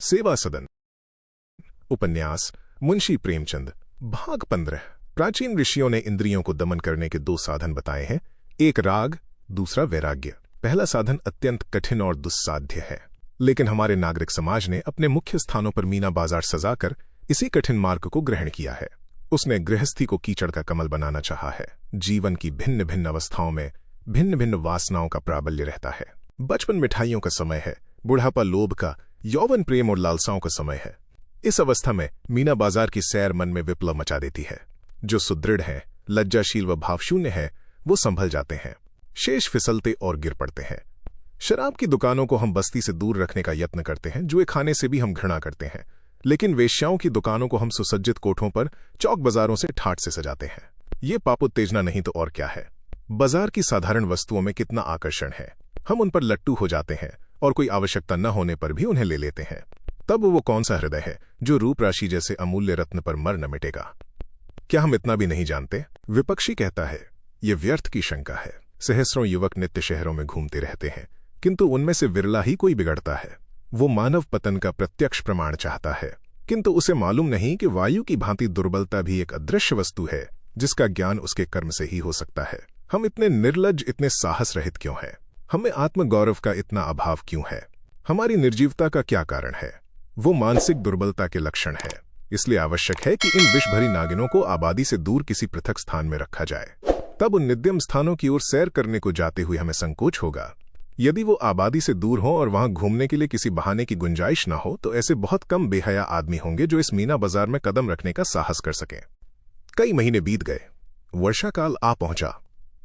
सेवा सदन। उपन्यास मुंशी प्रेमचंद। भाग 15। प्राचीन ऋषियों ने इंद्रियों को दमन करने के दो साधन बताए हैं, एक राग, दूसरा वैराग्य। पहला साधन अत्यंत कठिन और दुस्साध्य है, लेकिन हमारे नागरिक समाज ने अपने मुख्य स्थानों पर मीना बाजार सजाकर इसी कठिन मार्ग को ग्रहण किया है। उसने गृहस्थी को कीचड़ का कमल बनाना चाहा है। जीवन की भिन्न भिन्न अवस्थाओं में भिन्न भिन्न वासनाओं का प्राबल्य रहता है। बचपन मिठाइयों का समय है, बुढ़ापा लोभ का, यौवन प्रेम और लालसाओं का समय है। इस अवस्था में मीना बाजार की सैर मन में विप्लव मचा देती है। जो सुदृढ़ हैं, लज्जाशील व भावशून्य हैं, वो संभल जाते हैं, शेष फिसलते और गिर पड़ते हैं। शराब की दुकानों को हम बस्ती से दूर रखने का यत्न करते हैं, जुए खाने से भी हम घृणा करते हैं, लेकिन वेश्याओं की दुकानों को हम सुसज्जित कोठों पर चौक बाजारों से ठाठ से सजाते हैं। ये पापोत्तेजना नहीं तो और क्या है। बाजार की साधारण वस्तुओं में कितना आकर्षण है, हम उन पर लट्टू हो जाते हैं और कोई आवश्यकता न होने पर भी उन्हें ले लेते हैं। तब वो कौन सा हृदय है जो रूप राशि जैसे अमूल्य रत्न पर मर न मिटेगा? क्या हम इतना भी नहीं जानते? विपक्षी कहता है, ये व्यर्थ की शंका है। सहस्रों युवक नित्य शहरों में घूमते रहते हैं, किंतु उनमें से विरला ही कोई बिगड़ता है। वो मानव पतन का प्रत्यक्ष प्रमाण चाहता है, किंतु उसे मालूम नहीं कि वायु की भांति दुर्बलता भी एक अदृश्य वस्तु है, जिसका ज्ञान उसके कर्म से ही हो सकता है। हम इतने निर्लज्ज, इतने साहस रहित क्यों हैं? हमें आत्मगौरव का इतना अभाव क्यों है? हमारी निर्जीवता का क्या कारण है? वो मानसिक दुर्बलता के लक्षण है। इसलिए आवश्यक है कि इन विष भरी नागिनों को आबादी से दूर किसी पृथक स्थान में रखा जाए। तब उन निद्यम स्थानों की ओर सैर करने को जाते हुए हमें संकोच होगा। यदि वो आबादी से दूर हों और वहां घूमने के लिए किसी बहाने की गुंजाइश न हो, तो ऐसे बहुत कम बेहया आदमी होंगे जो इस मीना बाजार में कदम रखने का साहस कर सकें। कई महीने बीत गए, वर्षाकाल आ पहुंचा।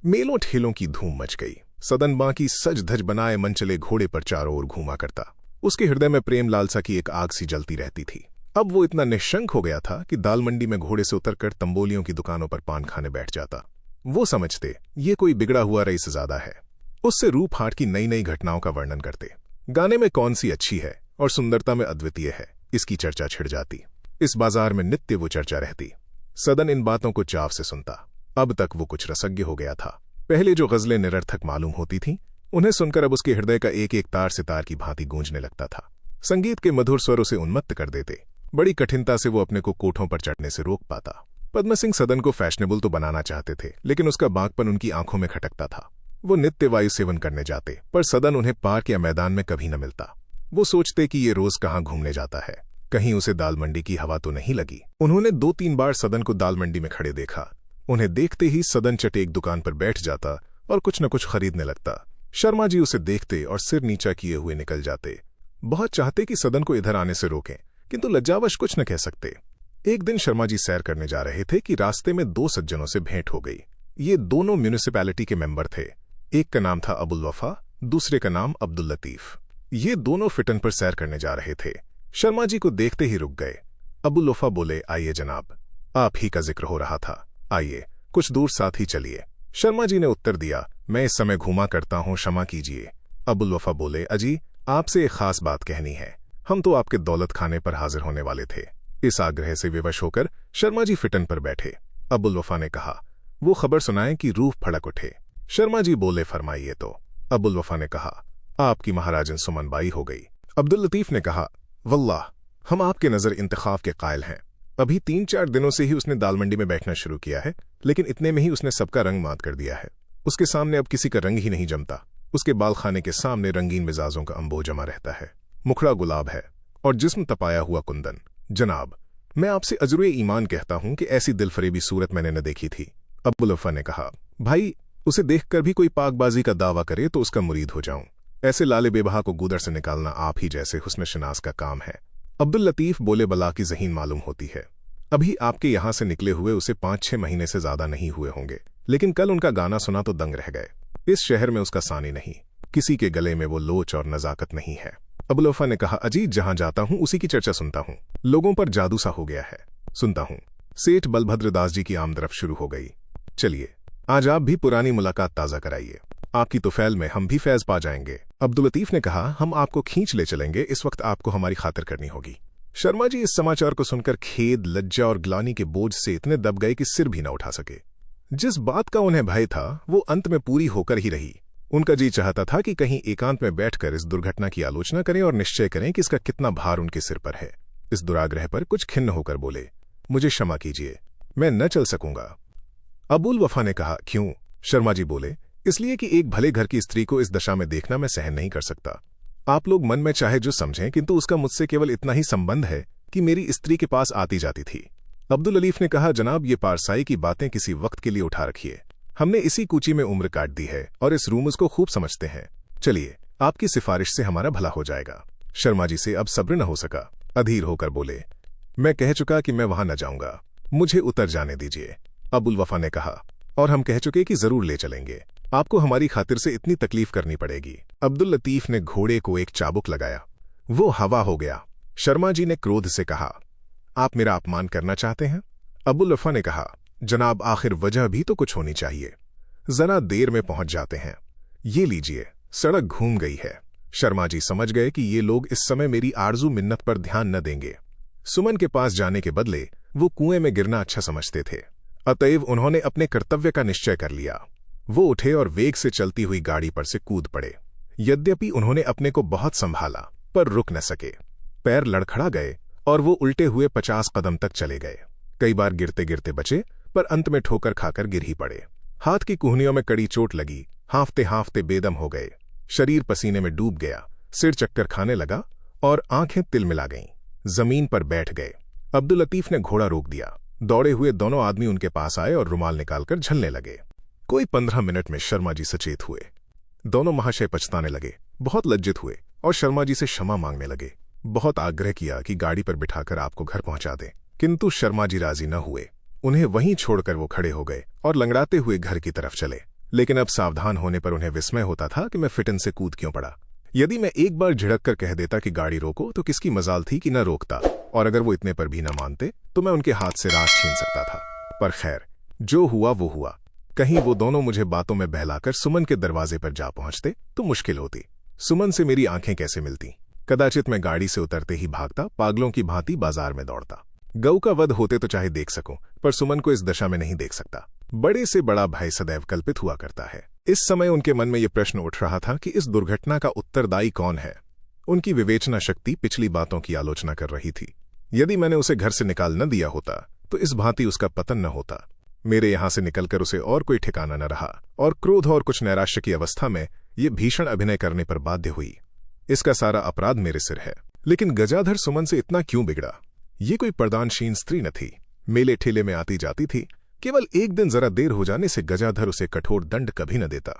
मेलों ठेलों की धूम मच गई। सदन बाकी सज धज बनाए मनचले घोड़े पर चारों ओर घूमा करता। उसके हृदय में प्रेम लालसा की एक आग सी जलती रहती थी। अब वो इतना निशंक हो गया था कि दाल मंडी में घोड़े से उतरकर तंबोलियों की दुकानों पर पान खाने बैठ जाता। वो समझते ये कोई बिगड़ा हुआ रईसज़ादा है। उससे रूप हाट की नई नई घटनाओं का वर्णन करते। गाने में कौन सी अच्छी है और सुंदरता में अद्वितीय है, इसकी चर्चा छिड़ जाती। इस बाजार में नित्य वो चर्चा रहती। सदन इन बातों को चाव से सुनता। अब तक वो कुछ रसज्ञ हो गया था। पहले जो गजलें निरर्थक मालूम होती थीं, उन्हें सुनकर अब उसके हृदय का एक एक तार सितार की भांति गूंजने लगता था। संगीत के मधुर स्वरों से उन्मत्त कर देते। बड़ी कठिनता से वो अपने को कोठों पर चढ़ने से रोक पाता। पद्म सिंह सदन को फैशनेबल तो बनाना चाहते थे, लेकिन उसका बांकपन उनकी आंखों में खटकता था। वो नित्य वायु सेवन करने जाते, पर सदन उन्हें पार्क या मैदान में कभी न मिलता। वो सोचते कि ये रोज कहाँ घूमने जाता है, कहीं उसे दाल मंडी की हवा तो नहीं लगी। उन्होंने 2-3 बार सदन को दाल मंडी में खड़े देखा। उन्हें देखते ही सदन चटे एक दुकान पर बैठ जाता और कुछ न कुछ खरीदने लगता। शर्मा जी उसे देखते और सिर नीचा किए हुए निकल जाते। बहुत चाहते कि सदन को इधर आने से रोकें, किंतु लज्जावश कुछ न कह सकते। एक दिन शर्मा जी सैर करने जा रहे थे कि रास्ते में 2 सज्जनों से भेंट हो गई। ये दोनों म्यूनिसिपैलिटी के मेंबर थे। एक का नाम था अबुल वफा, दूसरे का नाम अब्दुल लतीफ। ये दोनों फिटन पर सैर करने जा रहे थे। शर्मा जी को देखते ही रुक गए। अबुल वफा बोले, आइए जनाब, आप ही का जिक्र हो रहा था, आइए कुछ दूर साथ ही चलिए। शर्मा जी ने उत्तर दिया, मैं इस समय घूमा करता हूं, क्षमा कीजिए। अबुल वफा बोले, अजी आपसे एक खास बात कहनी है। हम तो आपके दौलत खाने पर हाजिर होने वाले थे। इस आग्रह से विवश होकर शर्मा जी फिटन पर बैठे। अबुल वफा ने कहा, वो खबर सुनाएं कि रूह फड़क उठे। शर्मा जी बोले, फरमाइए तो। अबुल वफा ने कहा, आपकी महाराजन सुमन बाई हो गई। अब्दुल लतीफ ने कहा, वल्लाह हम आपके नजर इंतखाब के कायल हैं। अभी 3-4 दिनों से ही उसने दाल मंडी में बैठना शुरू किया है, लेकिन इतने में ही उसने सबका रंग मात कर दिया है। उसके सामने अब किसी का रंग ही नहीं जमता। उसके बालखाने के सामने रंगीन मिजाजों का अंबो जमा रहता है। मुखड़ा गुलाब है और जिस्म तपाया हुआ कुंदन। जनाब, मैं आपसे अजरुए ईमान कहता हूं कि ऐसी दिलफरेबी सूरत मैंने न देखी थी। अब्दुल वफा ने कहा, भाई उसे देखकर भी कोई पाकबाजी का दावा करे तो उसका मुरीद हो जाऊं। ऐसे लाले बेबहा को गुदर से निकालना आप ही जैसे हुस्न शनास का काम है। अब्दुल लतीफ बोले, बला की ज़हीन मालूम होती है। अभी आपके यहां से निकले हुए उसे 5-6 महीने से ज्यादा नहीं हुए होंगे, लेकिन कल उनका गाना सुना तो दंग रह गए। इस शहर में उसका सानी नहीं, किसी के गले में वो लोच और नजाकत नहीं है। अबुल वफा ने कहा, अजी जहां जाता हूं उसी की चर्चा सुनता हूं। लोगों पर जादू सा हो गया है। सुनता हूं सेठ बलभद्र दास जी की आमदरफ शुरू हो गई। चलिए आज आप भी पुरानी मुलाकात ताजा कराइए। आपकी तुफैल में हम भी फैज पा जाएंगे। अब्दुल लतीफ ने कहा, हम आपको खींच ले चलेंगे, इस वक्त आपको हमारी खातिर करनी होगी। शर्मा जी इस समाचार को सुनकर खेद, लज्जा और ग्लानि के बोझ से इतने दब गए कि सिर भी न उठा सके। जिस बात का उन्हें भय था वो अंत में पूरी होकर ही रही। उनका जी चाहता था कि कहीं एकांत में बैठकर इस दुर्घटना की आलोचना करें और निश्चय करें कि इसका कितना भार उनके सिर पर है। इस दुराग्रह पर कुछ खिन्न होकर बोले, मुझे क्षमा कीजिए, मैं न चल सकूंगा। अबुल वफा ने कहा, क्यों? शर्मा जी बोले, इसलिए कि एक भले घर की स्त्री को इस दशा में देखना मैं सहन नहीं कर सकता। आप लोग मन में चाहे जो समझें, किंतु उसका मुझसे केवल इतना ही संबंध है कि मेरी स्त्री के पास आती जाती थी। अब्दुल लतीफ ने कहा, जनाब, ये पारसाई की बातें किसी वक्त के लिए उठा रखिए। हमने इसी कूची में उम्र काट दी है और इस रूम उसको खूब समझते हैं। चलिए, आपकी सिफारिश से हमारा भला हो जाएगा। शर्मा जी से अब सब्र न हो सका, अधीर होकर बोले, मैं कह चुका कि मैं वहां न जाऊंगा, मुझे उतर जाने दीजिए। अबुल वफा ने कहा, और हम कह चुके कि जरूर ले चलेंगे, आपको हमारी खातिर से इतनी तकलीफ करनी पड़ेगी। अब्दुल लतीफ ने घोड़े को एक चाबुक लगाया, वो हवा हो गया। शर्मा जी ने क्रोध से कहा, आप मेरा अपमान करना चाहते हैं? अबुल वफा ने कहा, जनाब, आखिर वजह भी तो कुछ होनी चाहिए, जरा देर में पहुंच जाते हैं। ये लीजिए, सड़क घूम गई है। शर्मा जी समझ गए कि ये लोग इस समय मेरी आरजू मिन्नत पर ध्यान न देंगे। सुमन के पास जाने के बदले वो कुएं में गिरना अच्छा समझते थे, अतएव उन्होंने अपने कर्तव्य का निश्चय कर लिया। वो उठे और वेग से चलती हुई गाड़ी पर से कूद पड़े। यद्यपि उन्होंने अपने को बहुत संभाला, पर रुक न सके। पैर लड़खड़ा गए और वो उल्टे हुए 50 कदम तक चले गए। कई बार गिरते गिरते बचे, पर अंत में ठोकर खाकर गिर ही पड़े। हाथ की कुहनियों में कड़ी चोट लगी, हांफते हांफते बेदम हो गए। शरीर पसीने में डूब गया, सिर चक्कर खाने लगा और आंखें तिलमिला गईं। जमीन पर बैठ गए। अब्दुल लतीफ ने घोड़ा रोक दिया। दौड़े हुए दोनों आदमी उनके पास आए और रुमाल निकालकर झलने लगे। कोई 15 मिनट में शर्मा जी सचेत हुए। दोनों महाशय पछताने लगे, बहुत लज्जित हुए और शर्मा जी से क्षमा मांगने लगे। बहुत आग्रह किया कि गाड़ी पर बिठाकर आपको घर पहुंचा दें, किंतु शर्मा जी राजी न हुए। उन्हें वहीं छोड़कर वो खड़े हो गए और लंगड़ाते हुए घर की तरफ चले। लेकिन अब सावधान होने पर उन्हें विस्मय होता था कि मैं फिटन से कूद क्यों पड़ा। यदि मैं एक बार झिड़क कर कह देता कि गाड़ी रोको, तो किसकी मजाल थी कि न रोकता, और अगर वो इतने पर भी न मानते तो मैं उनके हाथ से रास छीन सकता था। पर खैर, जो हुआ वो हुआ। कहीं वो दोनों मुझे बातों में बहलाकर सुमन के दरवाजे पर जा पहुंचते तो मुश्किल होती। सुमन से मेरी आंखें कैसे मिलती? कदाचित मैं गाड़ी से उतरते ही भागता, पागलों की भांति बाजार में दौड़ता। गऊ का वध होते तो चाहे देख सकूं, पर सुमन को इस दशा में नहीं देख सकता। बड़े से बड़ा भय सदैव कल्पित हुआ करता है। इस समय उनके मन में यह प्रश्न उठ रहा था कि इस दुर्घटना का उत्तरदायी कौन है। उनकी विवेचना शक्ति पिछली बातों की आलोचना कर रही थी। यदि मैंने उसे घर से निकाल न दिया होता तो इस भांति उसका पतन न होता। मेरे यहां से निकलकर उसे और कोई ठिकाना न रहा, और क्रोध और कुछ नैराश्य की अवस्था में ये भीषण अभिनय करने पर बाध्य हुई। इसका सारा अपराध मेरे सिर है। लेकिन गजाधर सुमन से इतना क्यों बिगड़ा? ये कोई प्रदानशील स्त्री न थी, मेले ठेले में आती जाती थी। केवल एक दिन जरा देर हो जाने से गजाधर उसे कठोर दंड कभी न देता।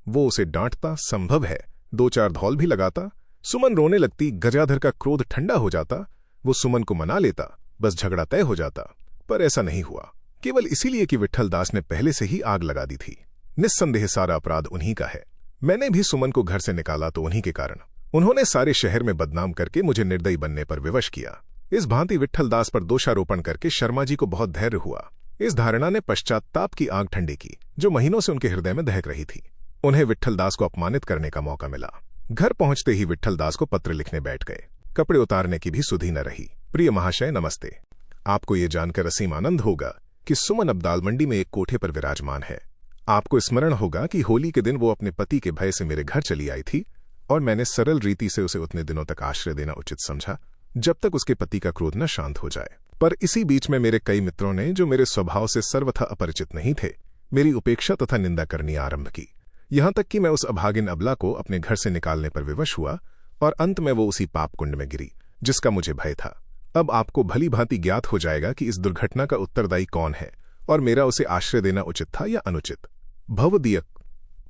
वो उसे डांटता, संभव है 2-4 धौल भी लगाता। सुमन रोने लगती, गजाधर का क्रोध ठंडा हो जाता, वो सुमन को मना लेता, बस झगड़ा तय हो जाता। पर ऐसा नहीं हुआ, केवल इसीलिए कि विट्ठल दास ने पहले से ही आग लगा दी थी। निस्संदेह सारा अपराध उन्हीं का है। मैंने भी सुमन को घर से निकाला तो उन्हीं के कारण। उन्होंने सारे शहर में बदनाम करके मुझे निर्दयी बनने पर विवश किया। इस भांति विट्ठल दास पर दोषारोपण करके शर्मा जी को बहुत धैर्य हुआ। इस धारणा ने पश्चाताप की आग ठंडी की, जो महीनों से उनके हृदय में दहक रही थी। उन्हें विट्ठल दास को अपमानित करने का मौका मिला। घर पहुंचते ही विट्ठल दास को पत्र लिखने बैठ गए। कपड़े उतारने की भी सुधि न रही। प्रिय महाशय, नमस्ते। आपको ये जानकर असीम आनंद होगा कि सुमन अब दालमंडी में एक कोठे पर विराजमान है। आपको स्मरण होगा कि होली के दिन वो अपने पति के भय से मेरे घर चली आई थी, और मैंने सरल रीति से उसे उतने दिनों तक आश्रय देना उचित समझा जब तक उसके पति का क्रोध न शांत हो जाए। पर इसी बीच में मेरे कई मित्रों ने, जो मेरे स्वभाव से सर्वथा अपरिचित नहीं थे, मेरी उपेक्षा तथा निंदा करनी आरंभ की। यहां तक कि मैं उस अभागिन अबला को अपने घर से निकालने पर विवश हुआ, और अंत में वो उसी पाप कुंड में गिरी जिसका मुझे भय था। अब आपको भली भांति ज्ञात हो जाएगा कि इस दुर्घटना का उत्तरदायी कौन है, और मेरा उसे आश्रय देना उचित था या अनुचित। भवदीय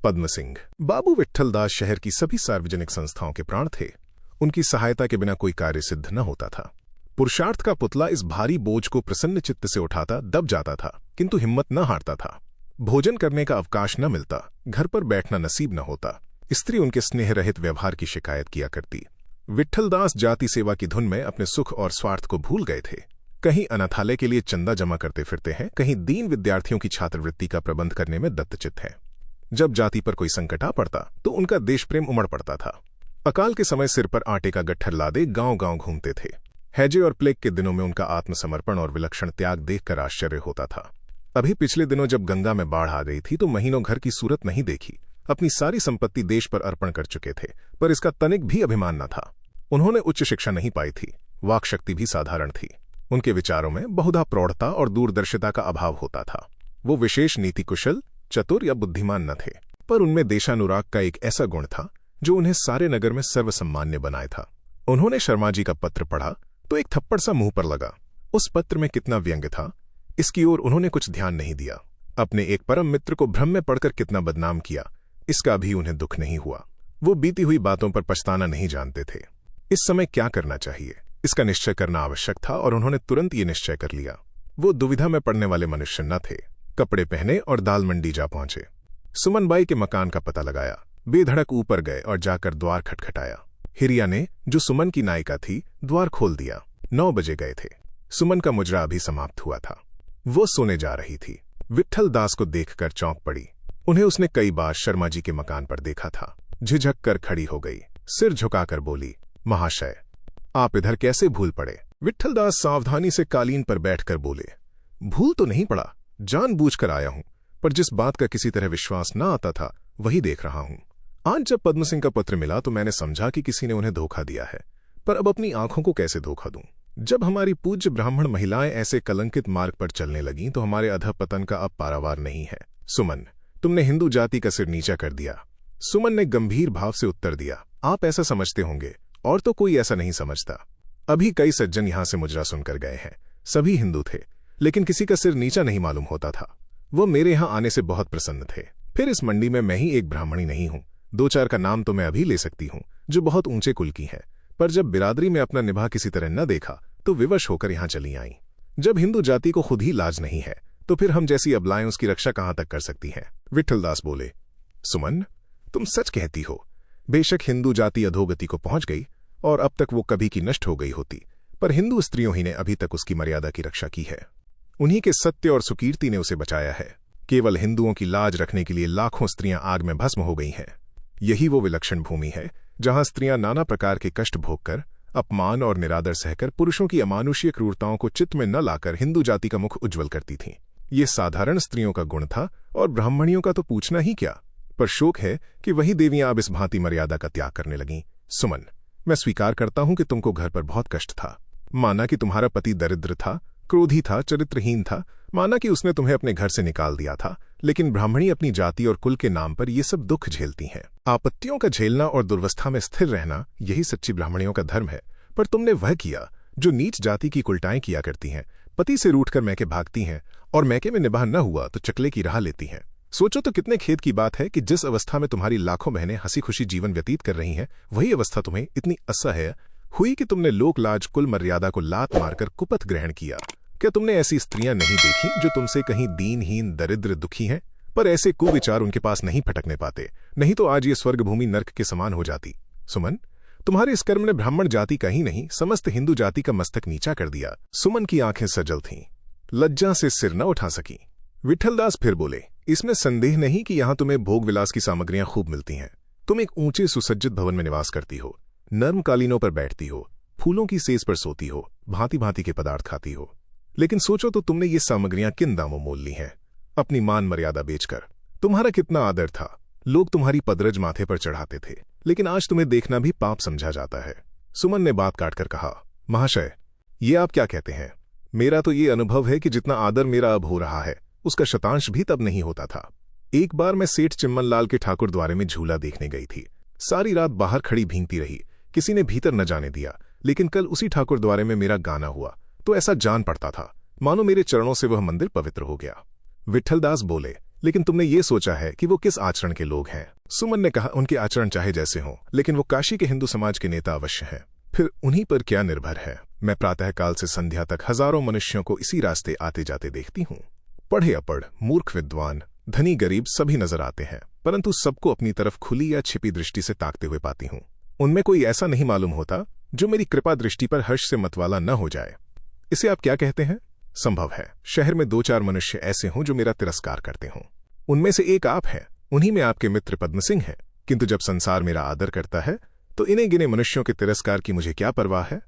पद्म सिंह। बाबू विट्ठल दास शहर की सभी सार्वजनिक संस्थाओं के प्राण थे। उनकी सहायता के बिना कोई कार्य सिद्ध न होता था। पुरुषार्थ का पुतला इस भारी बोझ को प्रसन्न चित्त से उठाता, दब जाता था, किंतु हिम्मत न हारता था। भोजन करने का अवकाश न मिलता, घर पर बैठना नसीब न होता। स्त्री उनके स्नेह रहित व्यवहार की शिकायत किया करती। विट्ठल दास जाति सेवा की धुन में अपने सुख और स्वार्थ को भूल गए थे। कहीं अनाथालय के लिए चंदा जमा करते फिरते हैं, कहीं दीन विद्यार्थियों की छात्रवृत्ति का प्रबंध करने में दत्तचित्त है। जब जाति पर कोई संकट आ पड़ता तो उनका देश प्रेम उमड़ पड़ता था। अकाल के समय सिर पर आटे का गट्ठर लादे गांव-गांव घूमते थे। हैजे और प्लेग के दिनों में उनका आत्मसमर्पण और विलक्षण त्याग देखकर आश्चर्य होता था। अभी पिछले दिनों जब गंगा में बाढ़ आ गई थी तो महीनों घर की सूरत नहीं देखी। अपनी सारी संपत्ति देश पर अर्पण कर चुके थे, पर इसका तनिक भी अभिमान न था। उन्होंने उच्च शिक्षा नहीं पाई थी, वाक शक्ति भी साधारण थी। उनके विचारों में बहुधा प्रौढ़ता और दूरदर्शिता का अभाव होता था। वो विशेष नीति कुशल, चतुर या बुद्धिमान न थे, पर उनमें देशानुराग का एक ऐसा गुण था जो उन्हें सारे नगर में सर्वसम्मान्य बनाए था। उन्होंने शर्मा जी का पत्र पढ़ा तो एक थप्पड़ सा मुंह पर लगा। उस पत्र में कितना व्यंग्य था, इसकी ओर उन्होंने कुछ ध्यान नहीं दिया। अपने एक परम मित्र को भ्रम में पड़कर कितना बदनाम किया, इसका भी उन्हें दुख नहीं हुआ। वो बीती हुई बातों पर पछताना नहीं जानते थे। इस समय क्या करना चाहिए, इसका निश्चय करना आवश्यक था, और उन्होंने तुरंत ये निश्चय कर लिया। वो दुविधा में पड़ने वाले मनुष्य न थे। कपड़े पहने और दाल मंडी जा पहुंचे। सुमन बाई के मकान का पता लगाया, बेधड़क ऊपर गए और जाकर द्वार खटखटाया। हिरिया ने, जो सुमन की नायिका थी, द्वार खोल दिया। 9 बजे गए थे। सुमन का मुजरा अभी समाप्त हुआ था। वो सोने जा रही थी। विट्ठल दास को देखकर चौंक पड़ी। उन्हें उसने कई बार शर्मा जी के मकान पर देखा था। झिझक कर खड़ी हो गई, सिर झुकाकर बोली, महाशय, आप इधर कैसे भूल पड़े? विट्ठल दास सावधानी से कालीन पर बैठकर बोले, भूल तो नहीं पड़ा, जानबूझकर आया हूं, पर जिस बात का किसी तरह विश्वास न आता था वही देख रहा हूं। आज जब पद्म सिंह का पत्र मिला तो मैंने समझा कि किसी ने उन्हें धोखा दिया है, पर अब अपनी आंखों को कैसे धोखा दूं? जब हमारी पूज्य ब्राह्मण महिलाएं ऐसे कलंकित मार्ग पर चलने लगीं तो हमारे अधःपतन का अब पारावार नहीं है। सुमन, तुमने हिंदू जाति का सिर नीचा कर दिया। सुमन ने गंभीर भाव से उत्तर दिया, आप ऐसा समझते होंगे, और तो कोई ऐसा नहीं समझता। अभी कई सज्जन यहां से मुजरा सुनकर गए हैं। सभी हिंदू थे, लेकिन किसी का सिर नीचा नहीं मालूम होता था। वो मेरे यहां आने से बहुत प्रसन्न थे। फिर इस मंडी में मैं ही एक ब्राह्मणी नहीं हूं। 2-4 का नाम तो मैं अभी ले सकती हूं, जो बहुत ऊंचे कुल की है, पर जब बिरादरी में अपना निभा किसी तरह न देखा तो विवश होकर यहां चली आईं। जब हिंदू जाति को खुद ही लाज नहीं है तो फिर हम जैसी अबलाएं उसकी रक्षा कहां तक कर सकती हैं? विट्ठल दास बोले, सुमन, तुम सच कहती हो। बेशक हिंदू जाति अधोगति को पहुंच गई और अब तक वो कभी की नष्ट हो गई होती, पर हिंदू स्त्रियों ही ने अभी तक उसकी मर्यादा की रक्षा की है। उन्हीं के सत्य और सुकीर्ति ने उसे बचाया है। केवल हिंदुओं की लाज रखने के लिए लाखों स्त्रियां आग में भस्म हो गई हैं। यही वो विलक्षण भूमि है जहां स्त्रियां नाना प्रकार के कष्ट भोगकर, अपमान और निरादर सहकर पुरुषों की अमानुषीय क्रूरताओं को चित्त में न लाकर हिंदू जाति का मुख उज्ज्वल करती थीं। ये साधारण स्त्रियों का गुण था, और ब्राह्मणियों का तो पूछना ही क्या। पर शोक है कि वही देवियां अब इस भांति मर्यादा का त्याग करने लगीं। सुमन, मैं स्वीकार करता हूं कि तुमको घर पर बहुत कष्ट था। माना कि तुम्हारा पति दरिद्र था, क्रोधी था, चरित्रहीन था। माना कि उसने तुम्हें अपने घर से निकाल दिया था, लेकिन ब्राह्मणी अपनी जाति और कुल के नाम पर ये सब दुख झेलती हैं। आपत्तियों का झेलना और दुर्वस्था में स्थिर रहना, यही सच्ची ब्राह्मणियों का धर्म है। पर तुमने वह किया जो नीच जाति की कुलटाएं किया करती हैं। पति से रूठकर मैके भागती हैं, और मैके में निबाह न हुआ तो चकले की राह लेती हैं। सोचो तो कितने खेद की बात है कि जिस अवस्था में तुम्हारी लाखों बहनें हंसी खुशी जीवन व्यतीत कर रही हैं, वही अवस्था तुम्हें इतनी असह्य हुई कि तुमने लोक लाज कुल मर्यादा को लात मारकर कुपथ ग्रहण किया। क्या तुमने ऐसी स्त्रियां नहीं देखी जो तुमसे कहीं दीनहीन, दरिद्र, दुखी हैं? पर ऐसे कुविचार उनके पास नहीं फटकने पाते, नहीं तो आज ये स्वर्ग भूमि नर्क के समान हो जाती। सुमन, तुम्हारे इस कर्म ने ब्राह्मण जाति का ही नहीं, समस्त हिंदू जाति का मस्तक नीचा कर दिया। सुमन की आंखें सजल थीं, लज्जा से सिर न उठा सकी। विट्ठल दास फिर बोले, इसमें संदेह नहीं कि यहां तुम्हें भोग विलास की सामग्रियां खूब मिलती हैं। तुम एक ऊंचे सुसज्जित भवन में निवास करती हो, नर्म कालीनों पर बैठती हो, फूलों की सेज पर सोती हो, भांति भांति के पदार्थ खाती हो। लेकिन सोचो तो तुमने ये सामग्रियां किन दामों मोल ली हैं? अपनी मान मर्यादा बेचकर। तुम्हारा कितना आदर था, लोग तुम्हारी पदरज माथे पर चढ़ाते थे, लेकिन आज तुम्हें देखना भी पाप समझा जाता है। सुमन ने बात काटकर कहा, महाशय, ये आप क्या कहते हैं? मेरा तो ये अनुभव है कि जितना आदर मेरा अब हो रहा है, उसका शतांश भी तब नहीं होता था। एक बार मैं सेठ चिम्मन लाल के ठाकुर द्वारे में झूला देखने गई थी। सारी रात बाहर खड़ी भींगती रही, किसी ने भीतर न जाने दिया। लेकिन कल उसी ठाकुर द्वारे में मेरा गाना हुआ तो ऐसा जान पड़ता था मानो मेरे चरणों से वह मंदिर पवित्र हो गया। विट्ठल दास बोले, लेकिन तुमने ये सोचा है कि वो किस आचरण के लोग हैं? सुमन ने कहा, उनके आचरण चाहे जैसे हों, लेकिन वो काशी के हिंदू समाज के नेता अवश्य हैं। फिर उन्हीं पर क्या निर्भर है? मैं प्रातःकाल से संध्या तक हजारों मनुष्यों को इसी रास्ते आते जाते देखती हूँ। पढ़े अपढ़, मूर्ख विद्वान, धनी गरीब सभी नजर आते हैं, परंतु सबको अपनी तरफ खुली या छिपी दृष्टि से ताकते हुए पाती हूँ। उनमें कोई ऐसा नहीं मालूम होता जो मेरी कृपा दृष्टि पर हर्ष से मतवाला न हो जाए। इसे आप क्या कहते हैं? संभव है शहर में 2-4 मनुष्य ऐसे हों जो मेरा तिरस्कार करते हों। उनमें से एक आप हैं, उन्हीं में आपके मित्र पद्म सिंह हैं। किंतु जब संसार मेरा आदर करता है तो इन्हें गिने मनुष्यों के तिरस्कार की मुझे क्या परवाह है?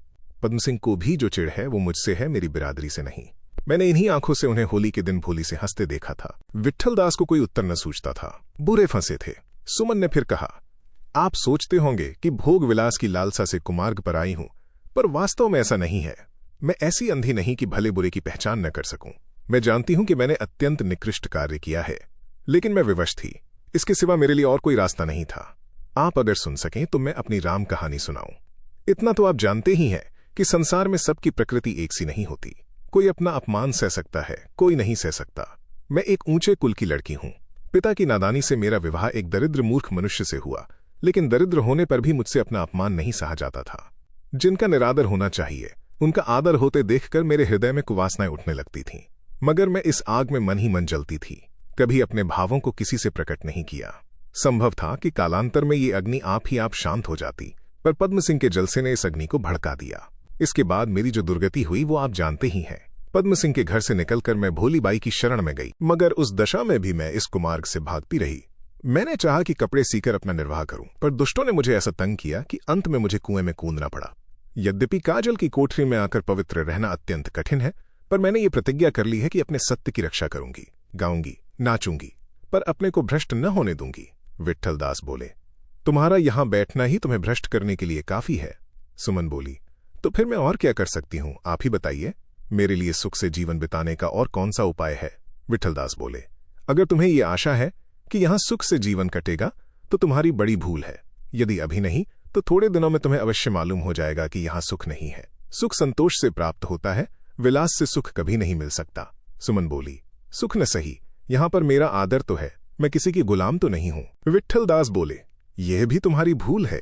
पद्म सिंह को भी जो चिढ़ है वो मुझसे है, मेरी बिरादरी से नहीं। मैंने इन्हीं आंखों से उन्हें होली के दिन भोली से हंसते देखा था। विट्ठल दास को कोई उत्तर न सूझता था। बुरे फंसे थे। सुमन ने फिर कहा, आप सोचते होंगे कि भोग विलास की लालसा से कुमार्ग पर आई हूं, पर वास्तव में ऐसा नहीं है। मैं ऐसी अंधी नहीं कि भले बुरे की पहचान न कर सकूं। मैं जानती हूं कि मैंने अत्यंत निकृष्ट कार्य किया है, लेकिन मैं विवश थी। इसके सिवा मेरे लिए और कोई रास्ता नहीं था। आप अगर सुन सकें तो मैं अपनी राम कहानी सुनाऊं। इतना तो आप जानते ही हैं कि संसार में सबकी प्रकृति एक सी नहीं होती। कोई अपना अपमान सह सकता है, कोई नहीं सह सकता। मैं एक ऊंचे कुल की लड़की हूं। पिता की नादानी से मेरा विवाह एक दरिद्र मूर्ख मनुष्य से हुआ, लेकिन दरिद्र होने पर भी मुझसे अपना अपमान नहीं सहा जाता था। जिनका निरादर होना चाहिए उनका आदर होते देखकर मेरे हृदय में कुवासनाएं उठने लगती थीं। मगर मैं इस आग में मन ही मन जलती थी। कभी अपने भावों को किसी से प्रकट नहीं किया। संभव था कि कालांतर में ये अग्नि आप ही आप शांत हो जाती, पर पद्म सिंह के जलसे ने इस अग्नि को भड़का दिया। इसके बाद मेरी जो दुर्गति हुई वो आप जानते ही हैं। पद्म सिंह के घर से निकलकर मैं भोली बाई की शरण में गई, मगर उस दशा में भी मैं इस कुमार्ग से भागती रही। मैंने चाहा कि कपड़े सीकर अपना निर्वाह करूं, पर दुष्टों ने मुझे ऐसा तंग किया कि अंत में मुझे कुएं में कूदना पड़ा। यद्यपि काजल की कोठरी में आकर पवित्र रहना अत्यंत कठिन है, पर मैंने ये प्रतिज्ञा कर ली है कि अपने सत्य की रक्षा करूंगी, गाऊंगी, नाचूंगी, पर अपने को भ्रष्ट न होने दूंगी। विट्ठल दास बोले, तुम्हारा यहां बैठना ही तुम्हें भ्रष्ट करने के लिए काफी है। सुमन बोली, तो फिर मैं और क्या कर सकती हूं, आप ही बताइए। मेरे लिए सुख से जीवन बिताने का और कौन सा उपाय है? विट्ठल दास बोले, अगर तुम्हें ये आशा है कि यहां सुख से जीवन कटेगा तो तुम्हारी बड़ी भूल है। यदि अभी नहीं तो थोड़े दिनों में तुम्हें अवश्य मालूम हो जाएगा कि यहां सुख नहीं है। सुख संतोष से प्राप्त होता है, विलास से सुख कभी नहीं मिल सकता। सुमन बोली, सुख न सही, यहां पर मेरा आदर तो है, मैं किसी की गुलाम तो नहीं हूं। विट्ठल दास बोले, यह भी तुम्हारी भूल है।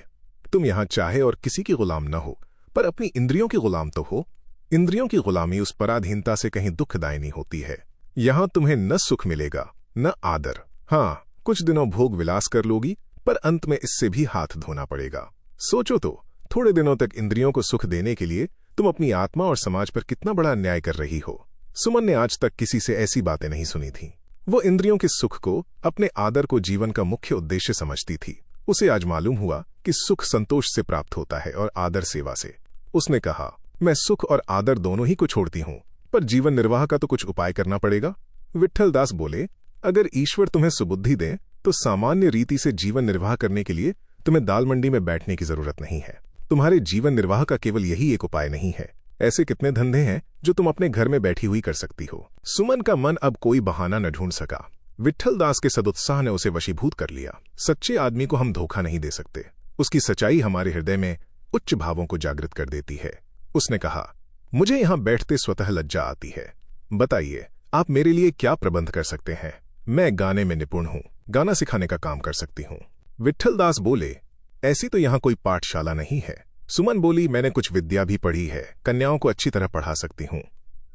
तुम यहां चाहे और किसी की गुलाम न हो, पर अपनी इंद्रियों की गुलाम तो हो। इंद्रियों की गुलामी उस पराधीनता से कहीं दुखदायिनी होती है। यहां तुम्हें न सुख मिलेगा न आदर। हाँ, कुछ दिनों भोग विलास कर लोगी, पर अंत में इससे भी हाथ धोना पड़ेगा। सोचो तो, थोड़े दिनों तक इंद्रियों को सुख देने के लिए तुम अपनी आत्मा और समाज पर कितना बड़ा अन्याय कर रही हो। सुमन ने आज तक किसी से ऐसी बातें नहीं सुनी थीं। वो इंद्रियों के सुख को, अपने आदर को जीवन का मुख्य उद्देश्य समझती थी। उसे आज मालूम हुआ कि सुख संतोष से प्राप्त होता है और आदर सेवा से। उसने कहा, मैं सुख और आदर दोनों ही को छोड़ती हूं, पर जीवन निर्वाह का तो कुछ उपाय करना पड़ेगा। विट्ठल दास बोले, अगर ईश्वर तुम्हें सुबुद्धि दे तो सामान्य रीति से जीवन निर्वाह करने के लिए तुम्हें दाल मंडी में बैठने की जरूरत नहीं है। तुम्हारे जीवन निर्वाह का केवल यही एक उपाय नहीं है। ऐसे कितने धंधे हैं जो तुम अपने घर में बैठी हुई कर सकती हो। सुमन का मन अब कोई बहाना न ढूंढ सका। विट्ठल दास के सदुत्साह ने उसे वशीभूत कर लिया। सच्चे आदमी को हम धोखा नहीं दे सकते। उसकी सच्चाई हमारे हृदय में उच्च भावों को जागृत कर देती है। उसने कहा, मुझे यहां बैठते स्वतः लज्जा आती है। बताइए, आप मेरे लिए क्या प्रबंध कर सकते हैं? मैं गाने में निपुण हूं, गाना सिखाने का काम कर सकती हूं। विट्ठल दास बोले, ऐसी तो यहां कोई पाठशाला नहीं है। सुमन बोली, मैंने कुछ विद्या भी पढ़ी है, कन्याओं को अच्छी तरह पढ़ा सकती हूं।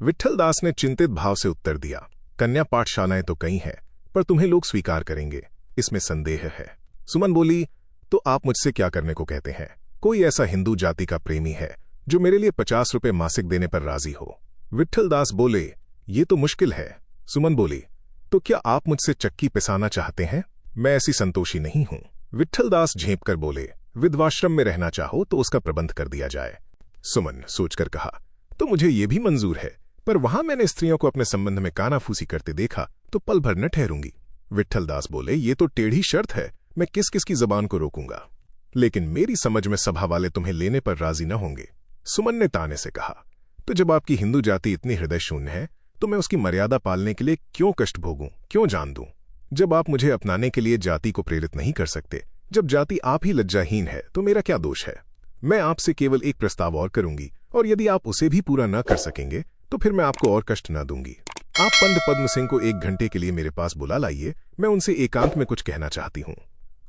विट्ठल दास ने चिंतित भाव से उत्तर दिया, कन्या पाठशालाएं तो कई हैं, पर तुम्हें लोग स्वीकार करेंगे, इसमें संदेह है। सुमन बोली, तो आप मुझसे क्या करने को कहते हैं? कोई ऐसा हिंदू जाति का प्रेमी है जो मेरे लिए 50 रुपए मासिक देने पर राजी हो? विट्ठल दास बोले, ये तो मुश्किल है। सुमन बोली, तो क्या आप मुझसे चक्की पिसाना चाहते हैं? मैं ऐसी संतोषी नहीं हूं। विट्ठल दास झेप कर बोले, विधवाश्रम में रहना चाहो तो उसका प्रबंध कर दिया जाए। सुमन सोचकर कहा, तो मुझे ये भी मंजूर है, पर वहां मैंने स्त्रियों को अपने संबंध में कानाफूसी करते देखा तो पल भर न ठहरूंगी। विट्ठल दास बोले, ये तो टेढ़ी शर्त है, मैं किस किस की जबान को रोकूंगा। लेकिन मेरी समझ में सभा वाले तुम्हें लेने पर राजी न होंगे। सुमन ने ताने से कहा, तो जब आपकी हिंदू जाति इतनी हृदय शून्य है तो मैं उसकी मर्यादा पालने के लिए क्यों कष्ट भोगूं, क्यों जान दूं? जब आप मुझे अपनाने के लिए जाति को प्रेरित नहीं कर सकते, जब जाति आप ही लज्जाहीन है, तो मेरा क्या दोष है? मैं आपसे केवल एक प्रस्ताव और करूंगी, और यदि आप उसे भी पूरा न कर सकेंगे तो फिर मैं आपको और कष्ट न दूंगी। आप पंत पद्म सिंह को 1 घंटे के लिए मेरे पास बुला लाइए, मैं उनसे एकांत में कुछ कहना चाहती हूँ।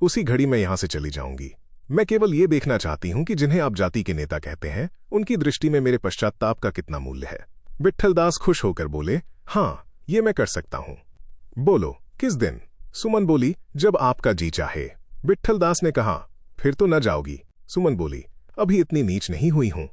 उसी घड़ी मैं यहां से चली जाऊंगी। मैं केवल ये देखना चाहती हूं कि जिन्हें आप जाति के नेता कहते हैं, उनकी दृष्टि में मेरे पश्चाताप का कितना मूल्य है। विट्ठल दास खुश होकर बोले, हाँ, ये मैं कर सकता हूं। बोलो, किस दिन? सुमन बोली, जब आपका जी चाहे। विट्ठल दास ने कहा, फिर तो न जाओगी? सुमन बोली, अभी इतनी नीच नहीं हुई हूं।